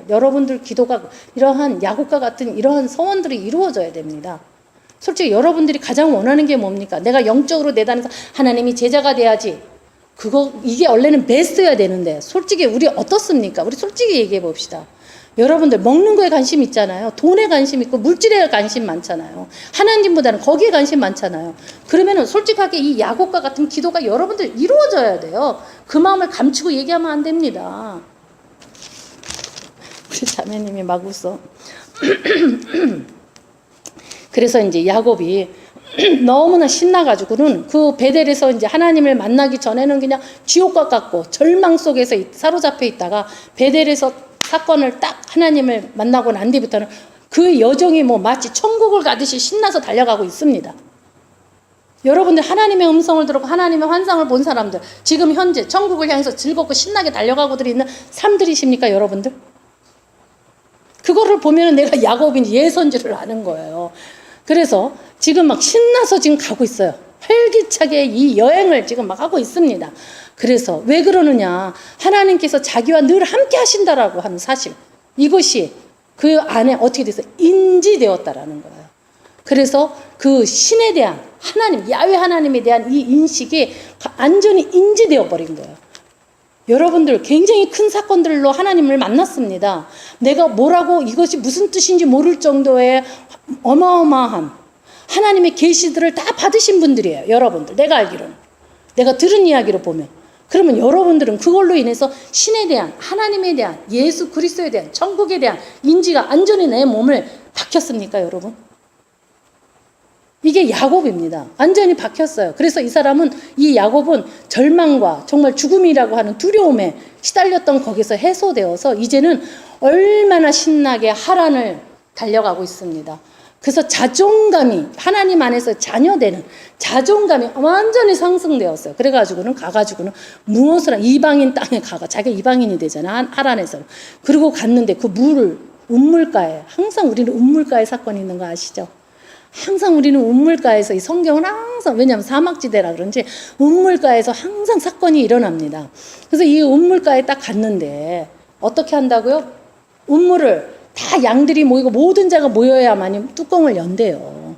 여러분들 기도가 이러한 야곱과 같은 이러한 소원들이 이루어져야 됩니다. 솔직히 여러분들이 가장 원하는 게 뭡니까? 내가 영적으로 내단에서 하나님이 제자가 돼야지. 이게 원래는 베스트여야 되는데 솔직히 우리 어떻습니까? 우리 솔직히 얘기해 봅시다. 여러분들 먹는 거에 관심 있잖아요. 돈에 관심 있고 물질에 관심 많잖아요. 하나님보다는 거기에 관심 많잖아요. 그러면은 솔직하게 이 야곱과 같은 기도가 여러분들 이루어져야 돼요. 그 마음을 감추고 얘기하면 안 됩니다. 우리 자매님이 막 웃어. 그래서 이제 야곱이 너무나 신나가지고는 그 베델에서 이제 하나님을 만나기 전에는 그냥 지옥과 같고 절망 속에서 사로잡혀 있다가 베델에서 사건을 딱 하나님을 만나고 난 뒤부터는 그 여정이 뭐 마치 천국을 가듯이 신나서 달려가고 있습니다. 여러분들 하나님의 음성을 들었고 하나님의 환상을 본 사람들, 지금 현재 천국을 향해서 즐겁고 신나게 달려가고들 있는 삶들이십니까, 여러분들? 그거를 보면 내가 야곱인지 예선지를 아는 거예요. 그래서 지금 막 신나서 지금 가고 있어요. 활기차게 이 여행을 지금 막 하고 있습니다. 그래서 왜 그러느냐? 하나님께서 자기와 늘 함께 하신다라고 하는 사실, 이것이 그 안에 어떻게 돼서 인지되었다라는 거예요. 그래서 그 신에 대한 하나님, 야훼 하나님에 대한 이 인식이 완전히 인지되어 버린 거예요. 여러분들 굉장히 큰 사건들로 하나님을 만났습니다. 내가 뭐라고 이것이 무슨 뜻인지 모를 정도의 어마어마한 하나님의 계시들을 다 받으신 분들이에요. 여러분들, 내가 알기로는, 내가 들은 이야기로 보면. 그러면 여러분들은 그걸로 인해서 신에 대한, 하나님에 대한, 예수 그리스도에 대한, 천국에 대한 인지가 완전히 내 몸을 박혔습니까, 여러분? 이게 야곱입니다. 완전히 박혔어요. 그래서 이 사람은, 이 야곱은 절망과 정말 죽음이라고 하는 두려움에 시달렸던 거기서 해소되어서 이제는 얼마나 신나게 하란을 달려가고 있습니다. 그래서 자존감이, 하나님 안에서 자녀되는 자존감이 완전히 상승되었어요. 그래가지고는 가가지고는 무엇을, 이방인 땅에 가가, 자기가 이방인이 되잖아, 하란에서. 그리고 갔는데 그 물을, 운물가에, 항상 우리는 운물가에 사건이 있는 거 아시죠? 항상 우리는 운물가에서, 이 성경은 항상, 왜냐하면 사막지대라 그런지 운물가에서 항상 사건이 일어납니다. 그래서 이 운물가에 딱 갔는데 어떻게 한다고요? 운물을 다 양들이 모이고 모든 자가 모여야만 뚜껑을 연대요.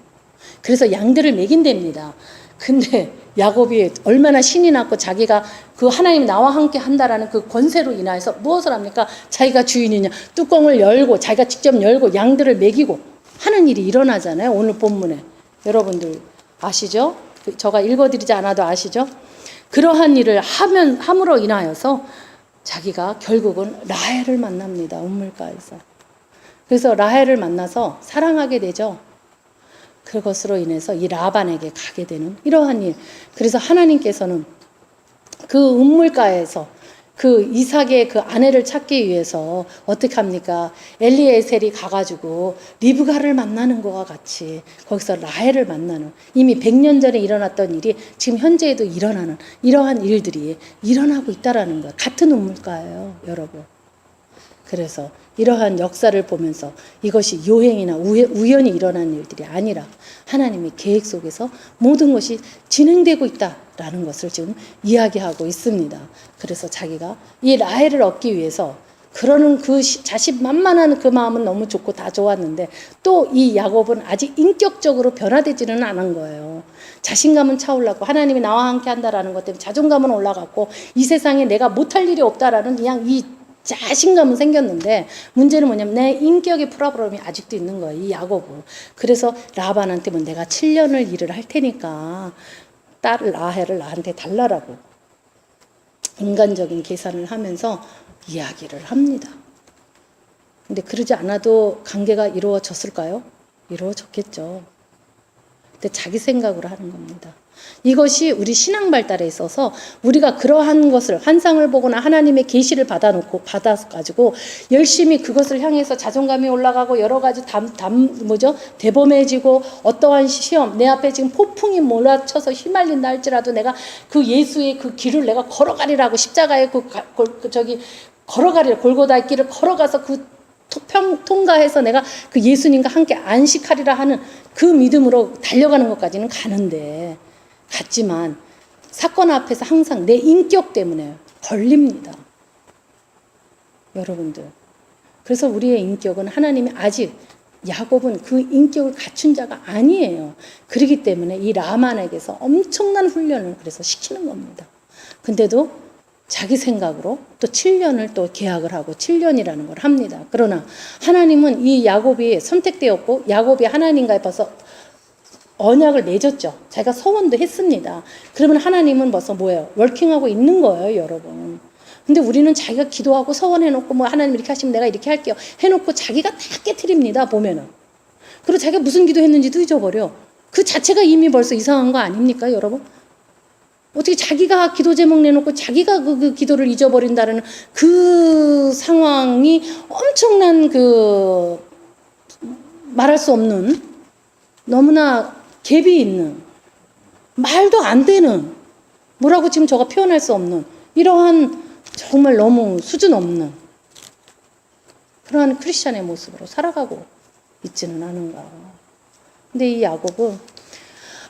그래서 양들을 먹인답니다. 근데 야곱이 얼마나 신이 났고 자기가 그 하나님이 나와 함께 한다라는 그 권세로 인하여서 무엇을 합니까? 자기가 주인이냐, 뚜껑을 열고 자기가 직접 열고 양들을 먹이고 하는 일이 일어나잖아요. 오늘 본문에. 여러분들 아시죠? 제가 읽어드리지 않아도 아시죠? 그러한 일을 함으로 인하여서 자기가 결국은 라헬을 만납니다. 운물가에서. 그래서 라헬을 만나서 사랑하게 되죠. 그것으로 인해서 이 라반에게 가게 되는 이러한 일. 그래서 하나님께서는 그 운물가에서 그 이삭의 그 아내를 찾기 위해서 어떻게 합니까? 엘리에셀이 가가지고 리브가를 만나는 것과 같이 거기서 라헬을 만나는, 이미 100년 전에 일어났던 일이 지금 현재에도 일어나는 이러한 일들이 일어나고 있다라는 거예요. 같은 운물가예요, 여러분. 그래서 이러한 역사를 보면서 이것이 요행이나 우연히 일어난 일들이 아니라 하나님의 계획 속에서 모든 것이 진행되고 있다라는 것을 지금 이야기하고 있습니다. 그래서 자기가 이 라헬을 얻기 위해서 그러는 그 자신만만한 그 마음은 너무 좋고 다 좋았는데 또 이 야곱은 아직 인격적으로 변화되지는 않은 거예요. 자신감은 차올랐고 하나님이 나와 함께 한다라는 것 때문에 자존감은 올라갔고 이 세상에 내가 못할 일이 없다라는 그냥 이 자신감은 생겼는데 문제는 뭐냐면 내 인격의 프로브럼이 아직도 있는 거예요, 이 야곱은. 그래서 라반한테 뭐 내가 7년을 일을 할 테니까 딸 라헬을 나한테 달라라고 인간적인 계산을 하면서 이야기를 합니다. 근데 그러지 않아도 관계가 이루어졌을까요? 이루어졌겠죠. 근데 자기 생각으로 하는 겁니다. 이것이 우리 신앙 발달에 있어서 우리가 그러한 것을, 환상을 보거나 하나님의 계시를 받아가지고 열심히 그것을 향해서 자존감이 올라가고 여러 가지 대범해지고 어떠한 시험, 내 앞에 지금 폭풍이 몰아쳐서 휘말린다 할지라도 내가 그 예수의 그 길을 내가 걸어가리라고, 십자가의 걸어가리라, 골고다의 길을 걸어가서 그 통과해서 내가 그 예수님과 함께 안식하리라 하는 그 믿음으로 달려가는 것까지는 가는데, 갔지만 사건 앞에서 항상 내 인격 때문에 걸립니다, 여러분들. 그래서 우리의 인격은 하나님이 아직, 야곱은 그 인격을 갖춘 자가 아니에요. 그렇기 때문에 이 라만에게서 엄청난 훈련을 그래서 시키는 겁니다. 근데도 자기 생각으로 또 7년을 또 계약을 하고 7년이라는 걸 합니다. 그러나 하나님은 이 야곱이 선택되었고 야곱이 하나님과의 벌써 언약을 맺었죠. 자기가 서원도 했습니다. 그러면 하나님은 벌써 뭐예요? 워킹하고 있는 거예요, 여러분. 근데 우리는 자기가 기도하고 서원해놓고 뭐 하나님 이렇게 하시면 내가 이렇게 할게요 해놓고 자기가 다 깨트립니다, 보면은. 그리고 자기가 무슨 기도했는지도 잊어버려. 그 자체가 이미 벌써 이상한 거 아닙니까, 여러분? 어떻게 자기가 기도 제목 내놓고 자기가 그 기도를 잊어버린다는 그 상황이 엄청난 그 말할 수 없는 너무나 갭이 있는 말도 안 되는 뭐라고 지금 저가 표현할 수 없는 이러한 정말 너무 수준 없는 그러한 크리스찬의 모습으로 살아가고 있지는 않은가. 근데 이 야곱은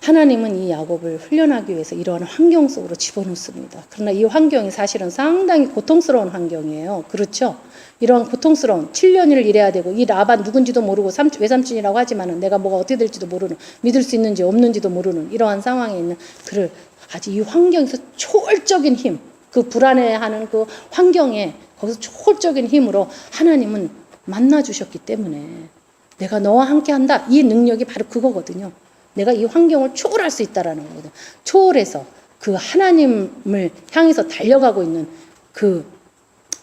하나님은 이 야곱을 훈련하기 위해서 이러한 환경 속으로 집어넣습니다. 그러나 이 환경이 사실은 상당히 고통스러운 환경이에요. 그렇죠? 이러한 고통스러운 7년을 일해야 되고 이 라반 누군지도 모르고 외삼촌이라고 하지만은 내가 뭐가 어떻게 될지도 모르는 믿을 수 있는지 없는지도 모르는 이러한 상황에 있는 그를 아주 이 환경에서 초월적인 힘, 그 불안해하는 그 환경에 거기서 초월적인 힘으로 하나님은 만나주셨기 때문에 내가 너와 함께한다. 이 능력이 바로 그거거든요. 내가 이 환경을 초월할 수 있다라는 거거든요. 초월해서 그 하나님을 향해서 달려가고 있는 그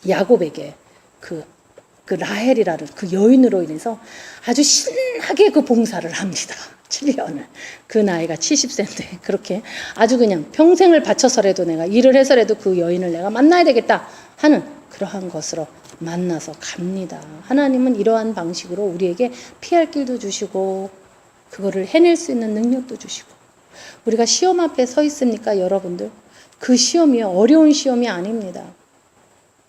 야곱에게 그 라헬이라는 그 여인으로 인해서 아주 신나게 그 봉사를 합니다. 7년을. 그 나이가 70세인데 그렇게 아주 그냥 평생을 바쳐서라도 내가 일을 해서라도 그 여인을 내가 만나야 되겠다 하는 그러한 것으로 만나서 갑니다. 하나님은 이러한 방식으로 우리에게 피할 길도 주시고 그거를 해낼 수 있는 능력도 주시고 우리가 시험 앞에 서 있습니까, 여러분들? 그 시험이 어려운 시험이 아닙니다.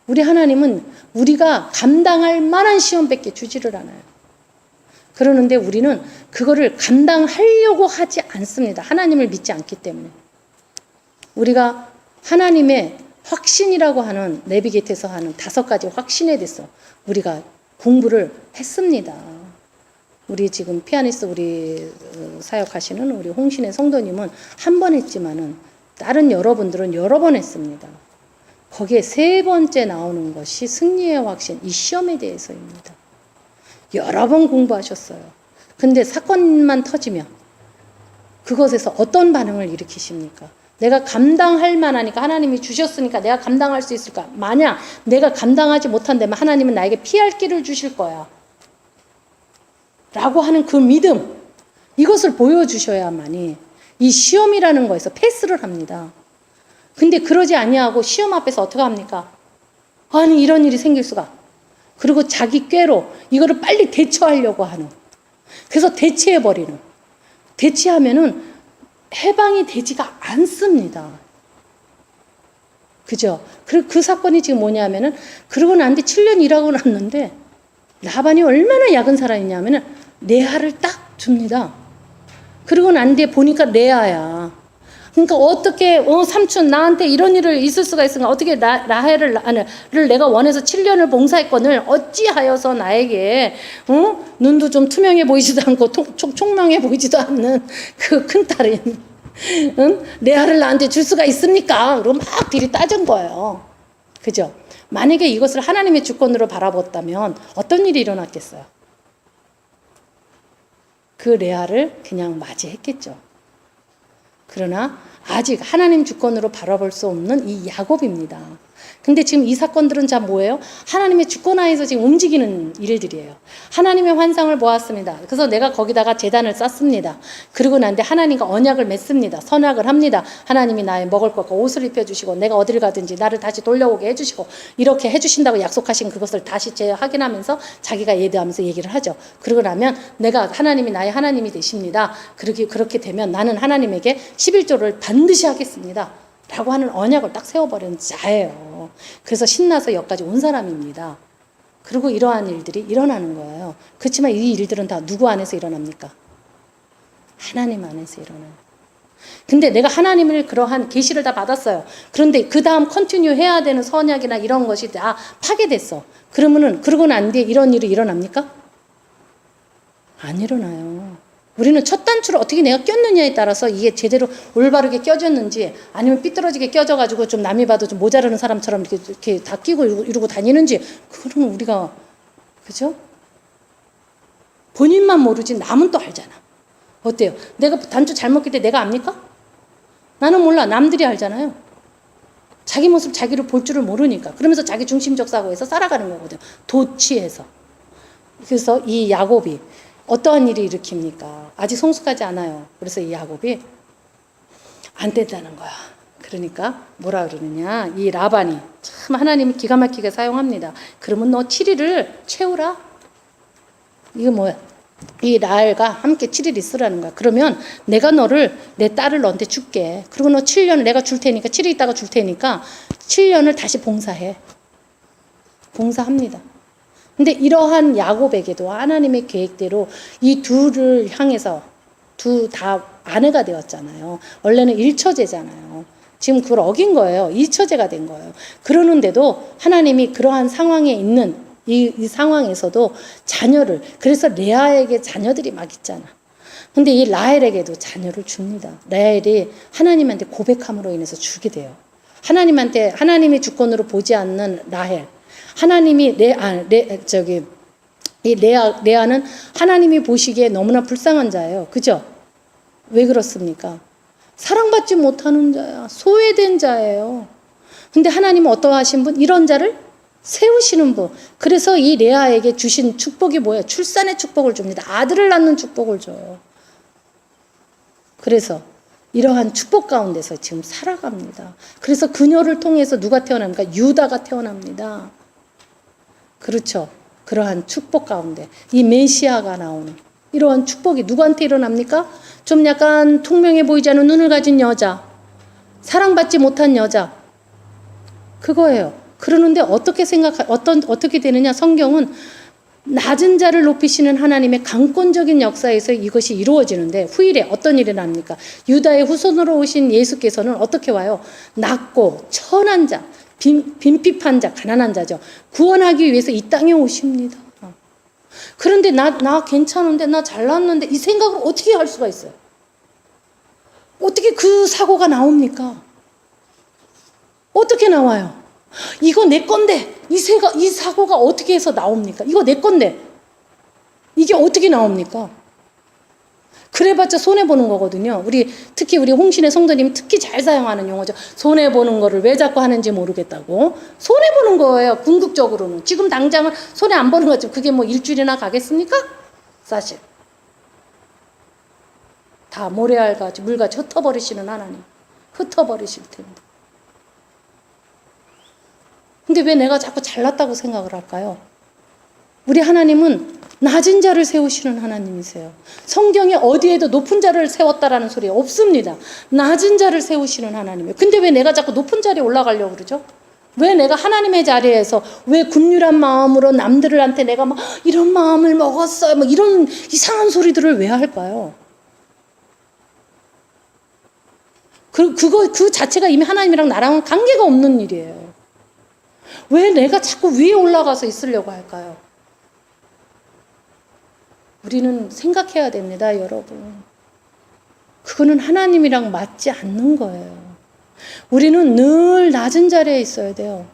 우리 하나님은 우리가 감당할 만한 시험밖에 주지를 않아요. 그러는데 우리는 그거를 감당하려고 하지 않습니다. 하나님을 믿지 않기 때문에. 우리가 하나님의 확신이라고 하는 내비게이트에서 하는 5가지 확신에 대해서 우리가 공부를 했습니다. 우리 지금 피아니스트 우리 사역하시는 우리 홍신의 성도님은 한 번 했지만은 다른 여러분들은 여러 번 했습니다. 거기에 3번째 나오는 것이 승리의 확신, 이 시험에 대해서입니다. 여러 번 공부하셨어요. 근데 사건만 터지면 그것에서 어떤 반응을 일으키십니까? 내가 감당할 만하니까 하나님이 주셨으니까 내가 감당할 수 있을까? 만약 내가 감당하지 못한다면 하나님은 나에게 피할 길을 주실 거야. 라고 하는 그 믿음, 이것을 보여주셔야만이 이 시험이라는 거에서 패스를 합니다. 근데 그러지 아니하고 시험 앞에서 어떻게 합니까? 아니 이런 일이 생길 수가. 그리고 자기 꾀로 이거를 빨리 대처하려고 하는. 그래서 대체해버리는. 대체하면은 해방이 되지가 않습니다. 그죠? 그 사건이 지금 뭐냐면은 그러고 난 뒤 7년 일하고 났는데 라반이 얼마나 약은 사람이냐면은 레아를 딱 줍니다. 그리고 난 뒤에 보니까 레아야. 그러니까 어떻게 삼촌 나한테 이런 일을 있을 수가 있으니까 어떻게 라헬을 내가 원해서 7년을 봉사했거늘 어찌하여서 나에게 눈도 좀 투명해 보이지도 않고 총명해 보이지도 않는 그 큰딸인 레아를 나한테 줄 수가 있습니까? 그리고 막 비리 따진 거예요. 그죠? 만약에 이것을 하나님의 주권으로 바라봤다면 어떤 일이 일어났겠어요? 그 레아를 그냥 맞이했겠죠. 그러나 아직 하나님 주권으로 바라볼 수 없는 이 야곱입니다. 근데 지금 이 사건들은 자 뭐예요? 하나님의 주권 하에서 지금 움직이는 일들이에요. 하나님의 환상을 보았습니다. 그래서 내가 거기다가 제단을 쌓습니다. 그리고 난데 하나님과 언약을 맺습니다. 선약을 합니다. 하나님이 나의 먹을 것과 옷을 입혀주시고 내가 어딜 가든지 나를 다시 돌려오게 해주시고 이렇게 해주신다고 약속하신 그것을 다시 재확인하면서 자기가 예대하면서 얘기를 하죠. 그러고 나면 내가 하나님이 나의 하나님이 되십니다. 그렇게 되면 나는 하나님에게 11조를 반드시 하겠습니다. 라고 하는 언약을 딱 세워버리는 자예요. 그래서 신나서 여기까지 온 사람입니다. 그리고 이러한 일들이 일어나는 거예요. 그렇지만 이 일들은 다 누구 안에서 일어납니까? 하나님 안에서 일어나요. 근데 내가 하나님을 그러한 계시를 다 받았어요. 그런데 그 다음 컨티뉴 해야 되는 선약이나 이런 것이 다 파괴됐어. 그러면은 그러고 난 뒤에 이런 일이 일어납니까? 안 일어나요. 우리는 첫 단추를 어떻게 내가 꼈느냐에 따라서 이게 제대로 올바르게 껴졌는지 아니면 삐뚤어지게 껴져가지고 좀 남이 봐도 좀 모자라는 사람처럼 이렇게 다 끼고 이러고 다니는지 그거는 우리가 그죠? 본인만 모르지 남은 또 알잖아. 어때요? 내가 단추 잘못 낄 때 내가 압니까? 나는 몰라. 남들이 알잖아요. 자기 모습 자기를 볼 줄을 모르니까. 그러면서 자기 중심적 사고에서 살아가는 거거든요. 도취해서. 그래서 이 야곱이 어떠한 일이 일으킵니까? 아직 성숙하지 않아요. 그래서 이 야곱이 안 된다는 거야. 그러니까 뭐라 그러느냐. 이 라반이 참 하나님이 기가 막히게 사용합니다. 그러면 너 7일을 채우라. 이거 뭐야? 이 라헬과 함께 7일 있으라는 거야. 그러면 내가 너를 내 딸을 너한테 줄게. 그리고 너 7년을 내가 줄 테니까 7일 있다가 줄 테니까 7년을 다시 봉사해. 봉사합니다. 근데 이러한 야곱에게도 하나님의 계획대로 이 둘을 향해서 둘 다 아내가 되었잖아요. 원래는 1처제잖아요. 지금 그걸 어긴 거예요. 2처제가 된 거예요. 그러는데도 하나님이 그러한 상황에 있는 이 상황에서도 자녀를, 그래서 레아에게 자녀들이 막 있잖아. 근데 이 라헬에게도 자녀를 줍니다. 라헬이 하나님한테 고백함으로 인해서 주게 돼요. 하나님이 주권으로 보지 않는 라헬. 하나님이 레아는 하나님이 보시기에 너무나 불쌍한 자예요. 그죠? 왜 그렇습니까? 사랑받지 못하는 자야. 소외된 자예요. 근데 하나님은 어떠하신 분? 이런 자를 세우시는 분. 그래서 이 레아에게 주신 축복이 뭐예요? 출산의 축복을 줍니다. 아들을 낳는 축복을 줘요. 그래서 이러한 축복 가운데서 지금 살아갑니다. 그래서 그녀를 통해서 누가 태어납니까? 유다가 태어납니다. 그렇죠. 그러한 축복 가운데 이 메시아가 나오는 이러한 축복이 누구한테 일어납니까? 좀 약간 통명해 보이지 않은 눈을 가진 여자, 사랑받지 못한 여자, 그거예요. 그러는데 어떻게 되느냐? 성경은 낮은 자를 높이시는 하나님의 강권적인 역사에서 이것이 이루어지는데, 후일에 어떤 일이 납니까? 유다의 후손으로 오신 예수께서는 어떻게 와요? 낮고 천한 자, 빈핍한 자, 가난한 자죠. 구원하기 위해서 이 땅에 오십니다. 그런데 나 괜찮은데, 나 잘났는데, 이 생각을 어떻게 할 수가 있어요? 어떻게 그 사고가 나옵니까? 어떻게 나와요? 이거 내 건데, 이 사고가 어떻게 해서 나옵니까? 이거 내 건데, 이게 어떻게 나옵니까? 그래봤자 손해보는 거거든요. 특히 우리 홍신의 성도님이 특히 잘 사용하는 용어죠. 손해보는 거를 왜 자꾸 하는지 모르겠다고. 손해보는 거예요, 궁극적으로는. 지금 당장은 손해 안 보는 거지. 그게 뭐 일주일이나 가겠습니까? 사실. 다 모래알같이 물같이 흩어버리시는 하나님. 흩어버리실 텐데. 근데 왜 내가 자꾸 잘났다고 생각을 할까요? 우리 하나님은 낮은 자를 세우시는 하나님이세요. 성경에 어디에도 높은 자를 세웠다라는 소리 없습니다. 낮은 자를 세우시는 하나님이에요. 근데 왜 내가 자꾸 높은 자리에 올라가려고 그러죠? 왜 내가 하나님의 자리에서 왜 굽률한 마음으로 남들한테 내가 막 이런 마음을 먹었어요, 뭐 이런 이상한 소리들을 왜 할까요? 그 자체가 이미 하나님이랑 나랑은 관계가 없는 일이에요. 왜 내가 자꾸 위에 올라가서 있으려고 할까요? 우리는 생각해야 됩니다, 여러분. 그거는 하나님이랑 맞지 않는 거예요. 우리는 늘 낮은 자리에 있어야 돼요.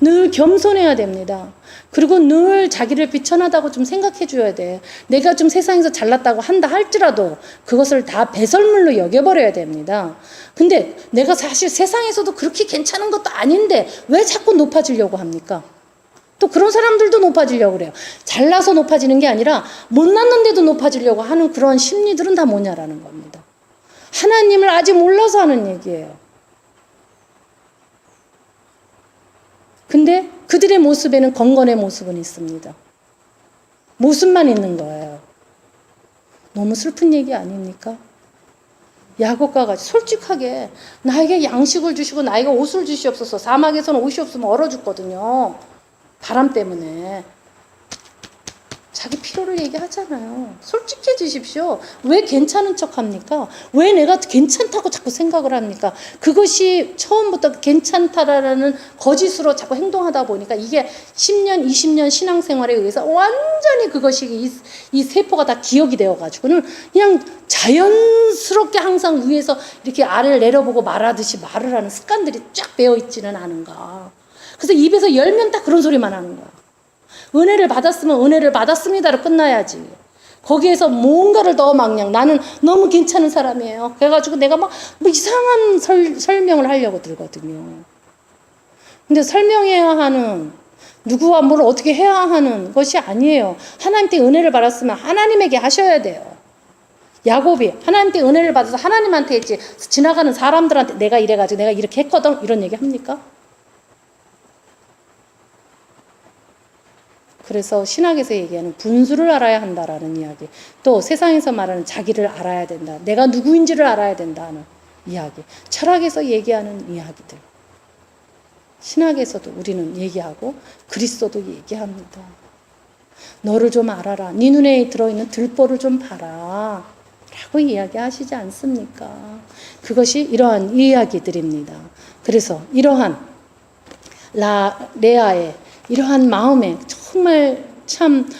늘 겸손해야 됩니다. 그리고 늘 자기를 비천하다고 좀 생각해 줘야 돼. 내가 좀 세상에서 잘났다고 한다 할지라도 그것을 다 배설물로 여겨버려야 됩니다. 근데 내가 사실 세상에서도 그렇게 괜찮은 것도 아닌데 왜 자꾸 높아지려고 합니까? 또 그런 사람들도 높아지려고 그래요. 잘나서 높아지는 게 아니라 못났는데도 높아지려고 하는 그런 심리들은 다 뭐냐라는 겁니다. 하나님을 아직 몰라서 하는 얘기예요. 근데 그들의 모습에는 건건의 모습은 있습니다. 모습만 있는 거예요. 너무 슬픈 얘기 아닙니까? 야곱과 같이 솔직하게 나에게 양식을 주시고 나에게 옷을 주시옵소서. 사막에서는 옷이 없으면 얼어 죽거든요. 바람 때문에. 자기 필요를 얘기하잖아요. 솔직해지십시오. 왜 괜찮은 척 합니까? 왜 내가 괜찮다고 자꾸 생각을 합니까? 그것이 처음부터 괜찮다라는 거짓으로 자꾸 행동하다 보니까 이게 10년, 20년 신앙생활에 의해서 완전히 그것이 이 세포가 다 기억이 되어가지고는 그냥 자연스럽게 항상 위에서 이렇게 아래를 내려보고 말하듯이 말을 하는 습관들이 쫙 배어있지는 않은가. 그래서 입에서 열면 딱 그런 소리만 하는 거야. 은혜를 받았으면 은혜를 받았습니다로 끝나야지. 거기에서 뭔가를 더 막냥 나는 너무 괜찮은 사람이에요. 그래가지고 내가 막 뭐 이상한 설명을 하려고 들거든요. 근데 설명해야 하는 누구와 뭘 어떻게 해야 하는 것이 아니에요. 하나님께 은혜를 받았으면 하나님에게 하셔야 돼요. 야곱이 하나님께 은혜를 받아서 하나님한테 했지 지나가는 사람들한테 내가 이래가지고 내가 이렇게 했거든 이런 얘기 합니까? 그래서 신학에서 얘기하는 분수를 알아야 한다라는 이야기, 또 세상에서 말하는 자기를 알아야 된다, 내가 누구인지를 알아야 된다는 이야기, 철학에서 얘기하는 이야기들, 신학에서도 우리는 얘기하고 그리스도도 얘기합니다. 너를 좀 알아라. 네 눈에 들어있는 들보를 좀 봐라. 라고 이야기하시지 않습니까? 그것이 이러한 이야기들입니다. 그래서 이러한 레아의 이러한 마음에 정말 참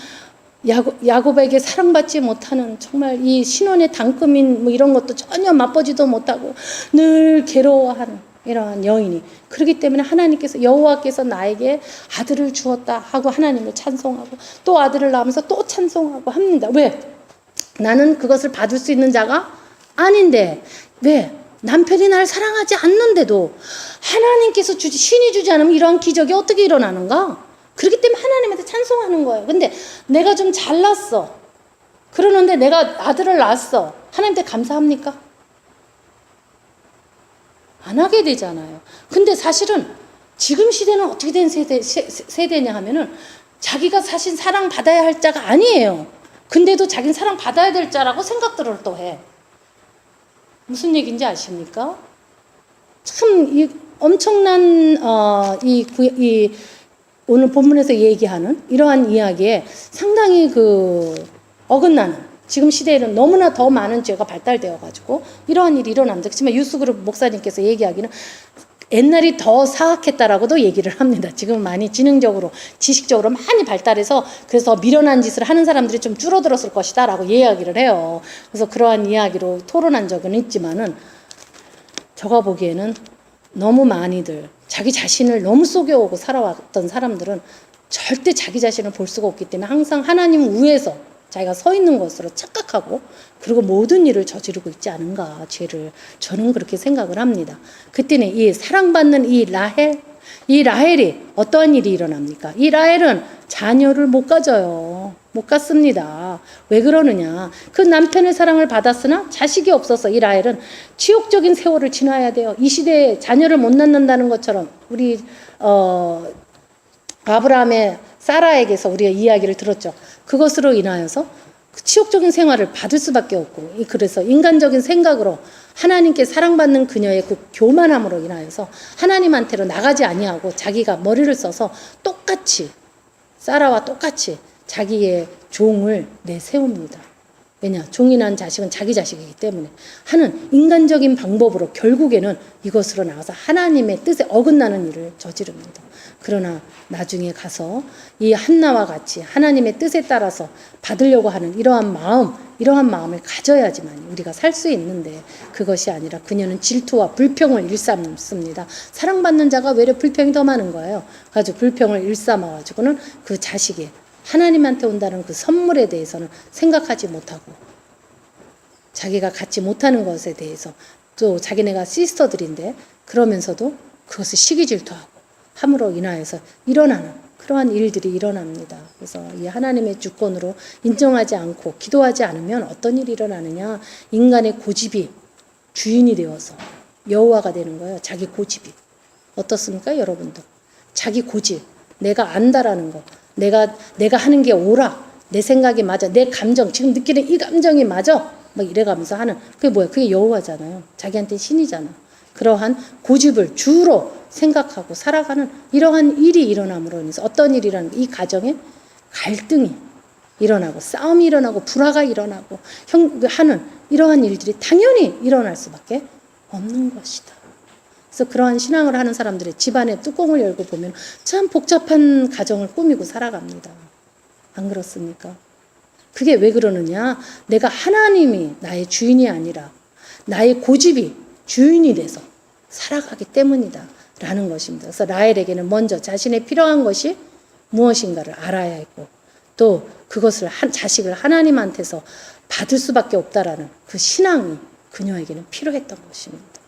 야곱에게 사랑받지 못하는 정말 이 신혼의 단금인 뭐 이런 것도 전혀 맛보지도 못하고 늘 괴로워하는 이러한 여인이, 그렇기 때문에 하나님께서 여호와께서 나에게 아들을 주었다 하고 하나님을 찬송하고 또 아들을 낳으면서 또 찬송하고 합니다. 왜? 나는 그것을 받을 수 있는 자가 아닌데, 왜? 남편이 날 사랑하지 않는데도 하나님께서 신이 주지 않으면 이러한 기적이 어떻게 일어나는가? 그렇기 때문에 하나님한테 찬송하는 거예요. 근데 내가 좀 잘났어. 그러는데 내가 아들을 낳았어. 하나님한테 감사합니까? 안 하게 되잖아요. 근데 사실은 지금 시대는 어떻게 된 세대냐 하면은 자기가 사실 사랑받아야 할 자가 아니에요. 근데도 자기는 사랑받아야 될 자라고 생각들을 또 해. 무슨 얘기인지 아십니까? 참 이 엄청난 오늘 본문에서 얘기하는 이러한 이야기에 상당히 어긋나는, 지금 시대에는 너무나 더 많은 죄가 발달되어 가지고 이러한 일이 일어납니다. 그렇지만 유스그룹 목사님께서 얘기하기는 옛날이 더 사악했다라고도 얘기를 합니다. 지금 많이 지능적으로 지식적으로 많이 발달해서 그래서 미련한 짓을 하는 사람들이 좀 줄어들었을 것이다 라고 이야기를 해요. 그래서 그러한 이야기로 토론한 적은 있지만은 제가 보기에는 너무 많이들 자기 자신을 너무 속여오고 살아왔던 사람들은 절대 자기 자신을 볼 수가 없기 때문에 항상 하나님 위에서 자기가 서 있는 것으로 착각하고 그리고 모든 일을 저지르고 있지 않은가, 죄를. 저는 그렇게 생각을 합니다. 그때는 이 사랑받는 이 라헬이 어떠한 일이 일어납니까? 이 라헬은 자녀를 못 가져요. 못 갖습니다. 왜 그러느냐? 그 남편의 사랑을 받았으나 자식이 없어서 이 라헬은 치욕적인 세월을 지나야 돼요. 이 시대에 자녀를 못 낳는다는 것처럼 우리 아브라함의 사라에게서 우리가 이야기를 들었죠. 그것으로 인하여서 치욕적인 생활을 받을 수밖에 없고, 그래서 인간적인 생각으로 하나님께 사랑받는 그녀의 그 교만함으로 인하여서 하나님한테로 나가지 아니하고 자기가 머리를 써서 똑같이 사라와 똑같이 자기의 종을 내세웁니다. 왜냐? 종이 난 자식은 자기 자식이기 때문에 하는 인간적인 방법으로 결국에는 이것으로 나와서 하나님의 뜻에 어긋나는 일을 저지릅니다. 그러나 나중에 가서 이 한나와 같이 하나님의 뜻에 따라서 받으려고 하는 이러한 마음을 가져야지만 우리가 살 수 있는데, 그것이 아니라 그녀는 질투와 불평을 일삼습니다. 사랑받는 자가 외려 불평이 더 많은 거예요. 가지고 불평을 일삼아가지고는 그 자식이 하나님한테 온다는 그 선물에 대해서는 생각하지 못하고 자기가 갖지 못하는 것에 대해서 또 자기네가 시스터들인데 그러면서도 그것을 시기 질투하고 함으로 인하여서 일어나는 그러한 일들이 일어납니다. 그래서 이 하나님의 주권으로 인정하지 않고 기도하지 않으면 어떤 일이 일어나느냐? 인간의 고집이 주인이 되어서 여호와가 되는 거예요. 자기 고집이. 어떻습니까, 여러분도? 자기 고집, 내가 안다라는 거, 내가 하는 게 옳아, 내 생각이 맞아, 내 감정, 지금 느끼는 이 감정이 맞아, 막 이래가면서 하는, 그게 뭐야? 그게 여호와잖아요. 자기한테 신이잖아. 그러한 고집을 주로 생각하고 살아가는 이러한 일이 일어남으로 인해서 어떤 일이라는, 이 가정에 갈등이 일어나고 싸움이 일어나고 불화가 일어나고 하는 이러한 일들이 당연히 일어날 수밖에 없는 것이다. 그래서 그러한 신앙을 하는 사람들의 집안의 뚜껑을 열고 보면 참 복잡한 가정을 꾸미고 살아갑니다. 안 그렇습니까? 그게 왜 그러느냐? 내가 하나님이 나의 주인이 아니라 나의 고집이 주인이 돼서 살아가기 때문이다 라는 것입니다. 그래서 라헬에게는 먼저 자신의 필요한 것이 무엇인가를 알아야 했고, 또 그것을 자식을 하나님한테서 받을 수밖에 없다라는 그 신앙이 그녀에게는 필요했던 것입니다.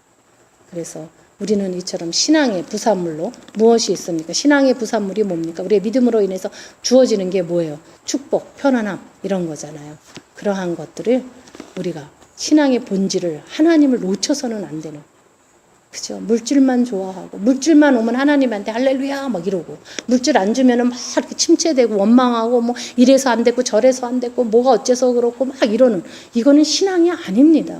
그래서 우리는 이처럼 신앙의 부산물로 무엇이 있습니까? 신앙의 부산물이 뭡니까? 우리의 믿음으로 인해서 주어지는 게 뭐예요? 축복, 편안함 이런 거잖아요. 그러한 것들을 우리가 신앙의 본질을 하나님을 놓쳐서는 안 되는, 그죠? 물질만 좋아하고 물질만 오면 하나님한테 할렐루야 막 이러고, 물질 안 주면은 막 이렇게 침체되고 원망하고 뭐 이래서 안 됐고 저래서 안 됐고 뭐가 어째서 그렇고 막 이러는, 이거는 신앙이 아닙니다.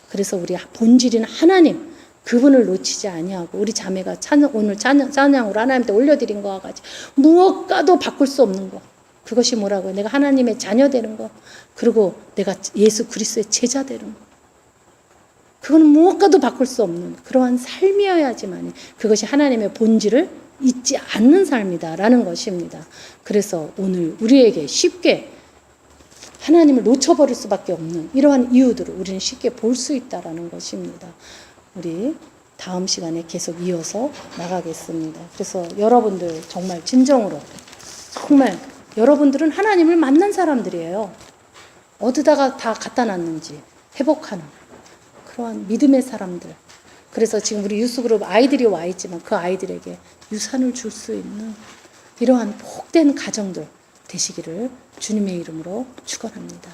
그래서 우리 본질인 하나님, 그분을 놓치지 아니하고, 우리 자매가 오늘 찬양으로 하나님께 올려드린 거와 같이 무엇과도 바꿀 수 없는 거, 그것이 뭐라고요? 내가 하나님의 자녀 되는 거, 그리고 내가 예수 그리스도의 제자 되는 거, 그건 무엇과도 바꿀 수 없는 그러한 삶이어야지만 그것이 하나님의 본질을 잊지 않는 삶이다라는 것입니다. 그래서 오늘 우리에게 쉽게 하나님을 놓쳐버릴 수밖에 없는 이러한 이유들을 우리는 쉽게 볼 수 있다라는 것입니다. 우리 다음 시간에 계속 이어서 나가겠습니다. 그래서 여러분들 정말 진정으로, 정말 여러분들은 하나님을 만난 사람들이에요. 어디다가 다 갖다 놨는지 회복하는 그러한 믿음의 사람들. 그래서 지금 우리 유스그룹 아이들이 와 있지만 그 아이들에게 유산을 줄 수 있는 이러한 복된 가정들 되시기를 주님의 이름으로 축원합니다.